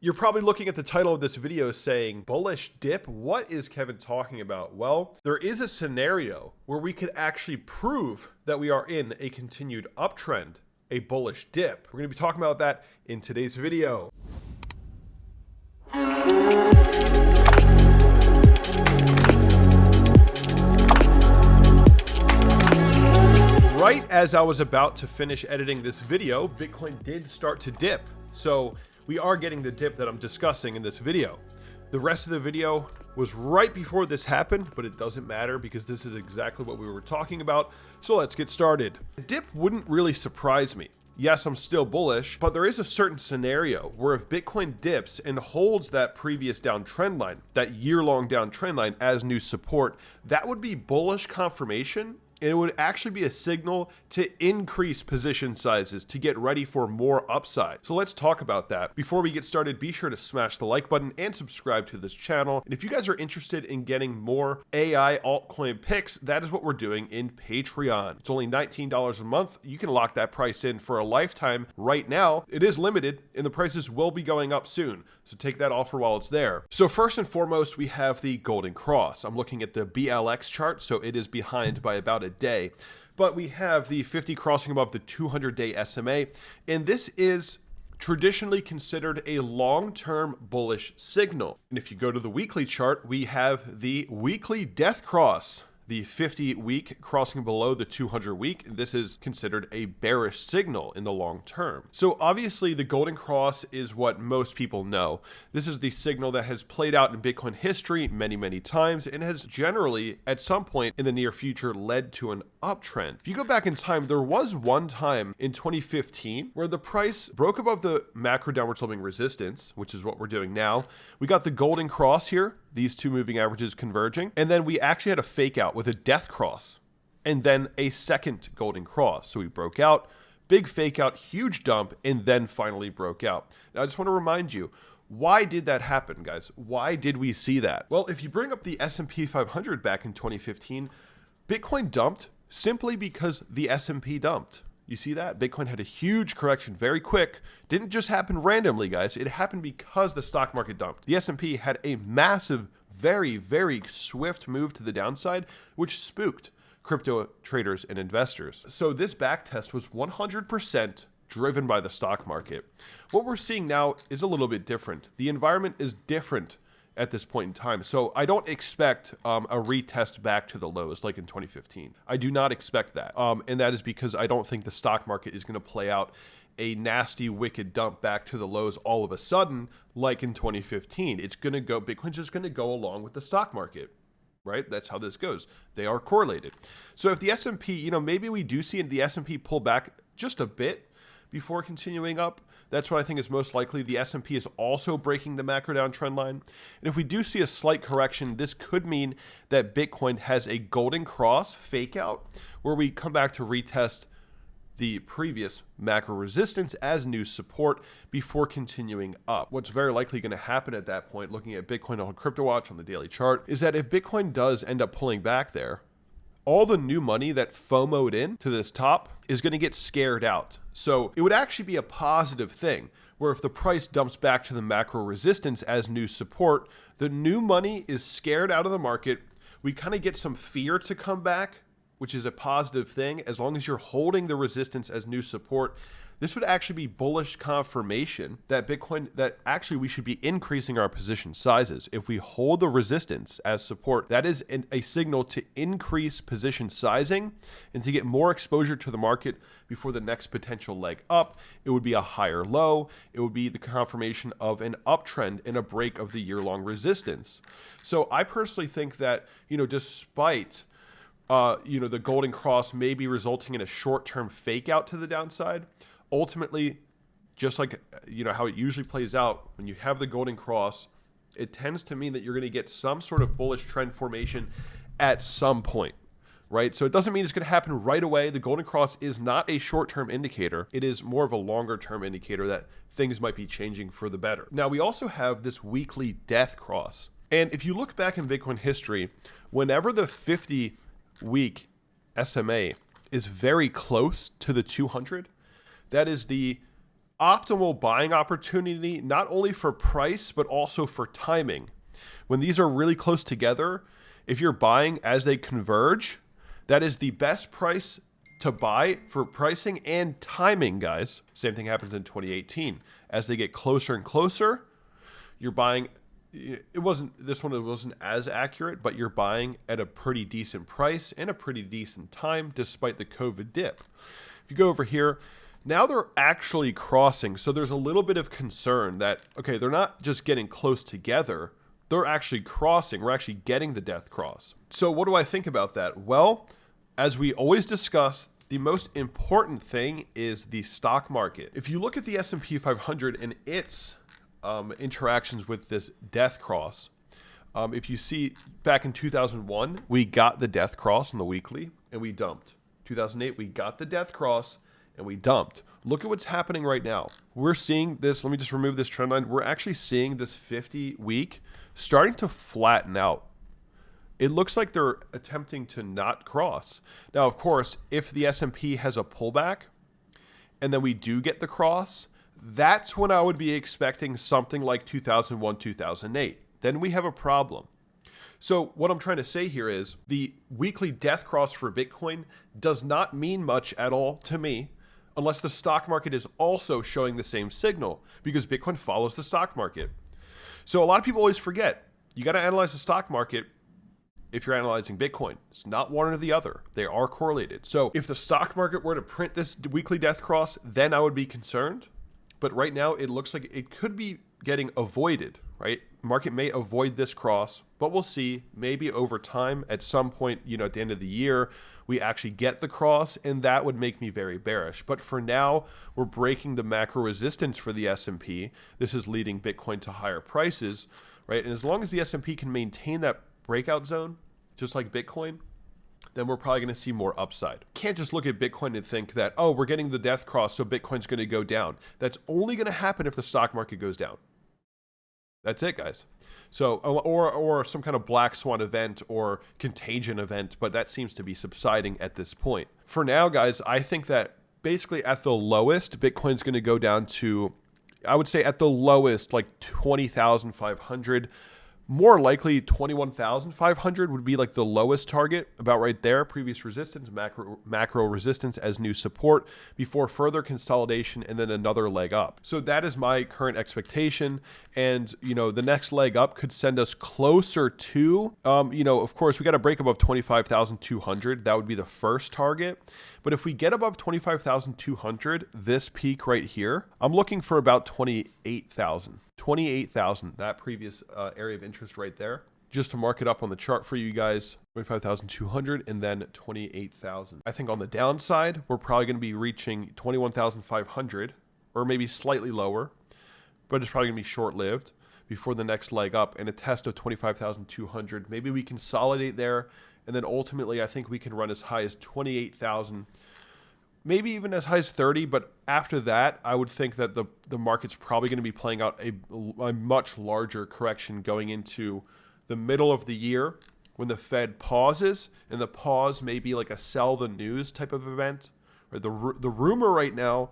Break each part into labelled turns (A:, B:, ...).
A: You're probably looking at the title of this video saying, Bullish Dip? What is Kevin talking about? Well, there is a scenario where we could actually prove that we are in a continued uptrend, a bullish dip. We're going to be talking about that in today's video. Right as I was about to finish editing this video, Bitcoin did start to dip. So we are getting the dip that I'm discussing in this video. The rest of the video was right before this happened, but it doesn't matter because this is exactly what we were talking about. So let's get started. A dip wouldn't really surprise me. Yes, I'm still bullish, but there is a certain scenario where if Bitcoin dips and holds that previous downtrend line, that year-long downtrend line as new support, that would be bullish confirmation. And it would actually be a signal to increase position sizes to get ready for more upside. So let's talk about that. Before we get started, be sure to smash the like button and subscribe to this channel. And if you guys are interested in getting more AI altcoin picks, that is what we're doing in Patreon. It's only $19 a month. You can lock that price in for a lifetime right now. It is limited and the prices will be going up soon. So take that offer while it's there. So first and foremost, we have the golden cross. I'm looking at the BLX chart, so it is behind by about a day. But we have the 50 crossing above the 200-day SMA, and this is traditionally considered a long-term bullish signal. And if you go to the weekly chart, we have the weekly death cross, the 50-week crossing below the 200-week. This is considered a bearish signal in the long term. So obviously the golden cross is what most people know. This is the signal that has played out in Bitcoin history many, many times and has generally at some point in the near future led to an uptrend. If you go back in time, there was one time in 2015 where the price broke above the macro downward sloping resistance, which is what we're doing now. We got the golden cross here, these two moving averages converging, and then we actually had a fake out with a death cross and then a second golden cross. So we broke out, big fake out, huge dump, and then finally broke out. Now I just want to remind you, why did that happen, guys? Why did we see that? Well, if you bring up the S&P 500 back in 2015, Bitcoin dumped simply because the S&P dumped. You see that? Bitcoin had a huge correction very quick. Didn't just happen randomly, guys. It happened because the stock market dumped. The S&P had a massive, very, very swift move to the downside, which spooked crypto traders and investors. So this backtest was 100% driven by the stock market. What we're seeing now is a little bit different. The environment is different at this point in time. So I don't expect a retest back to the lows like in 2015. I do not expect that. And that is because I don't think the stock market is going to play out a nasty, wicked dump back to the lows all of a sudden like in 2015. It's going to go, Bitcoin's just going to go along with the stock market, right? That's how this goes. They are correlated. So if the S&P, maybe we do see the S&P pull back just a bit before continuing up. That's what I think is most likely. The S&P is also breaking the macro downtrend line. And if we do see a slight correction, this could mean that Bitcoin has a golden cross fake out where we come back to retest the previous macro resistance as new support before continuing up. What's very likely going to happen at that point, looking at Bitcoin on CryptoWatch on the daily chart, is that if Bitcoin does end up pulling back there, all the new money that FOMO'd in to this top is going to get scared out. So it would actually be a positive thing where if the price dumps back to the macro resistance as new support, the new money is scared out of the market. We kind of get some fear to come back, which is a positive thing. As long as you're holding the resistance as new support, this would actually be bullish confirmation that Bitcoin, that actually we should be increasing our position sizes. If we hold the resistance as support, that is a signal to increase position sizing and to get more exposure to the market before the next potential leg up. It would be a higher low. It would be the confirmation of an uptrend and a break of the year-long resistance. So I personally think that, despite the golden cross may be resulting in a short-term fake out to the downside, ultimately, just like how it usually plays out, when you have the golden cross, it tends to mean that you're going to get some sort of bullish trend formation at some point, right? So it doesn't mean it's going to happen right away. The golden cross is not a short-term indicator. It is more of a longer-term indicator that things might be changing for the better. Now, we also have this weekly death cross. And if you look back in Bitcoin history, whenever the 50-week SMA is very close to the 200, that is the optimal buying opportunity, not only for price, but also for timing. When these are really close together, if you're buying as they converge, that is the best price to buy for pricing and timing, guys. Same thing happens in 2018. As they get closer and closer, you're buying. This one wasn't as accurate, but you're buying at a pretty decent price and a pretty decent time despite the COVID dip. If you go over here, now they're actually crossing. So there's a little bit of concern that, okay, they're not just getting close together, they're actually crossing. We're actually getting the death cross. So what do I think about that? Well, as we always discuss, the most important thing is the stock market. If you look at the S&P 500 and its interactions with this death cross, if you see back in 2001, we got the death cross on the weekly and we dumped. 2008, we got the death cross and we dumped. Look at what's happening right now. We're seeing this. Let me just remove this trend line. We're actually seeing this 50-week starting to flatten out. It looks like they're attempting to not cross. Now, of course, if the S&P has a pullback and then we do get the cross, that's when I would be expecting something like 2001, 2008. Then we have a problem. So what I'm trying to say here is the weekly death cross for Bitcoin does not mean much at all to me unless the stock market is also showing the same signal, because Bitcoin follows the stock market. So a lot of people always forget, you got to analyze the stock market if you're analyzing Bitcoin. It's not one or the other. They are correlated. So if the stock market were to print this weekly death cross, then I would be concerned. But right now it looks like it could be getting avoided, right? Market may avoid this cross, but we'll see. Maybe over time at some point, at the end of the year, we actually get the cross, and that would make me very bearish. But for now, we're breaking the macro resistance for the S&P. This is leading Bitcoin to higher prices, right? And as long as the S&P can maintain that breakout zone, just like Bitcoin, then we're probably going to see more upside. Can't just look at Bitcoin and think that, oh, we're getting the death cross, so Bitcoin's going to go down. That's only going to happen if the stock market goes down. That's it, guys. So, or some kind of black swan event or contagion event, but that seems to be subsiding at this point. For now, guys, I think that basically at the lowest, Bitcoin's going to go down to, I would say at the lowest, like 20,500. More likely 21,500 would be like the lowest target, about right there. Previous resistance, macro resistance as new support before further consolidation and then another leg up. So that is my current expectation. And, the next leg up could send us closer to, of course, we got to break above 25,200. That would be the first target. But if we get above 25,200, this peak right here, I'm looking for about 28,000. 28,000, that previous area of interest right there. Just to mark it up on the chart for you guys, 25,200 and then 28,000. I think on the downside, we're probably going to be reaching 21,500 or maybe slightly lower, but it's probably going to be short-lived before the next leg up and a test of 25,200. Maybe we consolidate there, and then ultimately I think we can run as high as 28,000. Maybe even as high as 30, but after that, I would think that the market's probably going to be playing out a much larger correction going into the middle of the year when the Fed pauses, and the pause may be like a sell the news type of event. Or the rumor right now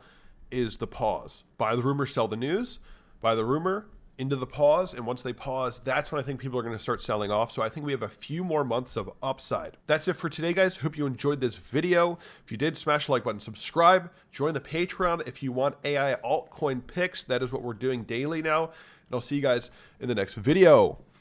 A: is the pause. Buy the rumor, sell the news. Buy the rumor, into the pause, and once they pause, that's when I think people are going to start selling off. So I think we have a few more months of upside. That's it for today, guys. Hope you enjoyed this video. If you did, smash the like button, subscribe, join the Patreon if you want AI altcoin picks. That is what we're doing daily now, and I'll see you guys in the next video.